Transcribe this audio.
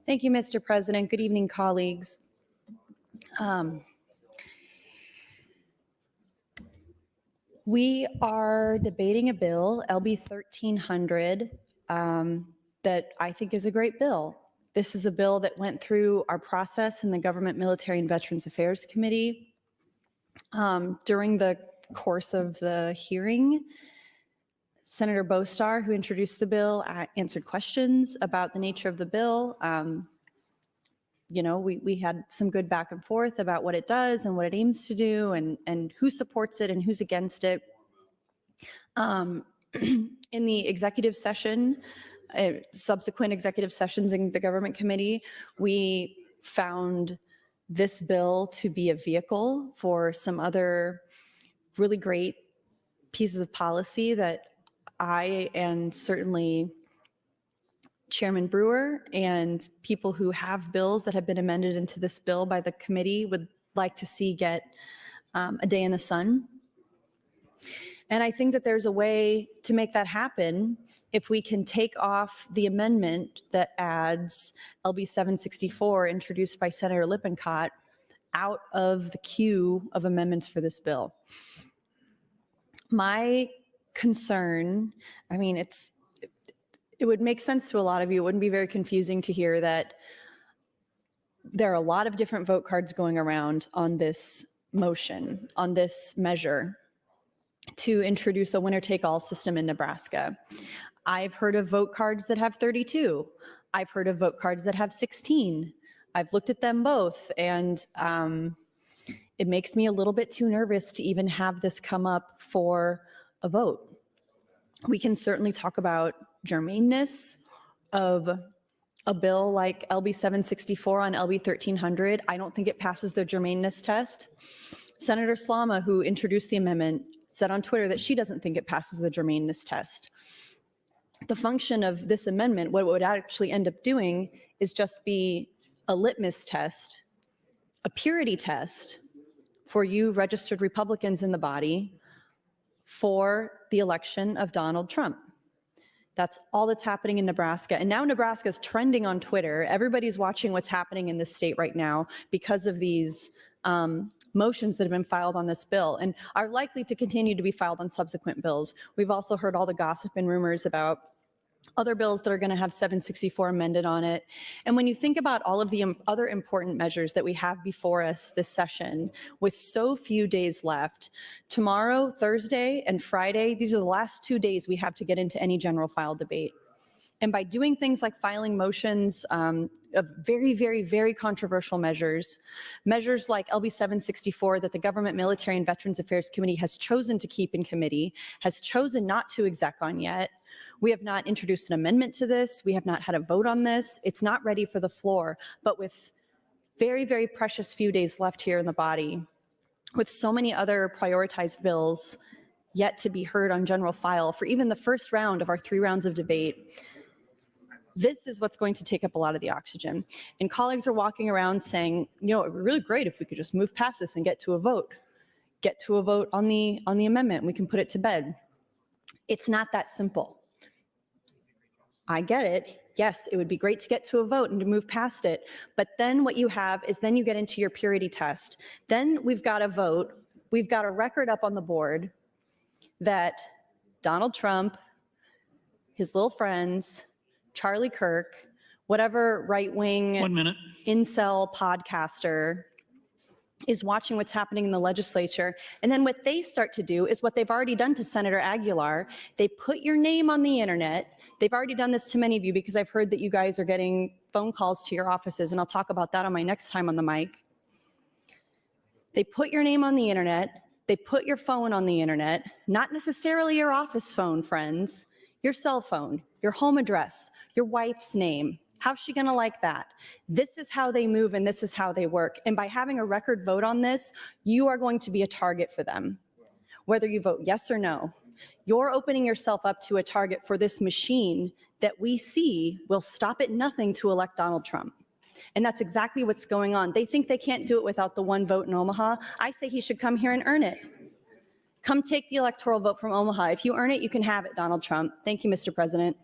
Thank you, Mr. President. Good evening, colleagues. We are debating a bill, LB 1300, that I think is a great bill. This is a bill that went through our process in the Government, Military, and Veterans Affairs Committee. During the course of the hearing, Senator Bostar, who introduced the bill, answered questions about the nature of the bill. We had some good back and forth about what it does and what it aims to do and who supports it and who's against it. In the executive session, subsequent executive sessions in the government committee, we found this bill to be a vehicle for some other really great pieces of policy that I and certainly Chairman Brewer and people who have bills that have been amended into this bill by the committee would like to see get a day in the sun. And I think that there's a way to make that happen if we can take off the amendment that adds LB 764 introduced by Senator Lippincott out of the queue of amendments for this bill. My concern, it would make sense to a lot of you. It wouldn't be very confusing to hear that there are a lot of different vote cards going around on this motion, on this measure to introduce a winner-take-all system in Nebraska. I've heard of vote cards that have 32. I've heard of vote cards that have 16. I've looked at them both, and it makes me a little bit too nervous to even have this come up for a vote. We can certainly talk about germaneness of a bill like LB 764 on LB 1300. I don't think it passes the germaneness test. Senator Slama, who introduced the amendment, said on Twitter that she doesn't think it passes the germaneness test. The function of this amendment, what it would actually end up doing, is just be a litmus test, a purity test for you registered Republicans in the body for the election of Donald Trump. That's all that's happening in Nebraska. And now Nebraska is trending on Twitter. Everybody's watching what's happening in this state right now because of these motions that have been filed on this bill and are likely to continue to be filed on subsequent bills. We've also heard all the gossip and rumors about other bills that are going to have 764 amended on it. And when you think about all of the other important measures that we have before us this session, with so few days left, tomorrow, Thursday, and Friday, these are the last 2 days we have to get into any general file debate. And by doing things like filing motions of very, very, very controversial measures like LB 764 that the Government, Military, and Veterans Affairs Committee has chosen to keep in committee, has chosen not to exec on yet. We have not introduced an amendment to this. We have not had a vote on this. It's not ready for the floor. But with very, very precious few days left here in the body, with so many other prioritized bills yet to be heard on general file for even the first round of our 3 rounds of debate, this is what's going to take up a lot of the oxygen. And colleagues are walking around saying, it would be really great if we could just move past this and get to a vote on the amendment. We can put it to bed. It's not that simple. I get it. Yes, it would be great to get to a vote and to move past it. But then what you have is then you get into your purity test. Then we've got a vote. We've got a record up on the board that Donald Trump, his little friends, Charlie Kirk, whatever right-wing incel podcaster is watching what's happening in the legislature. And then what they start to do is what they've already done to Senator Aguilar. They put your name on the internet. They've already done this to many of you because I've heard that you guys are getting phone calls to your offices, and I'll talk about that on my next time on the mic. They put your name on the internet. They put your phone on the internet, not necessarily your office phone, friends, your cell phone, your home address, your wife's name. How's she going to like that? This is how they move and this is how they work. And by having a record vote on this, you are going to be a target for them, whether you vote yes or no. You're opening yourself up to a target for this machine that we see will stop at nothing to elect Donald Trump. And that's exactly what's going on. They think they can't do it without the one vote in Omaha. I say he should come here and earn it. Come take the electoral vote from Omaha. If you earn it, you can have it, Donald Trump. Thank you, Mr. President.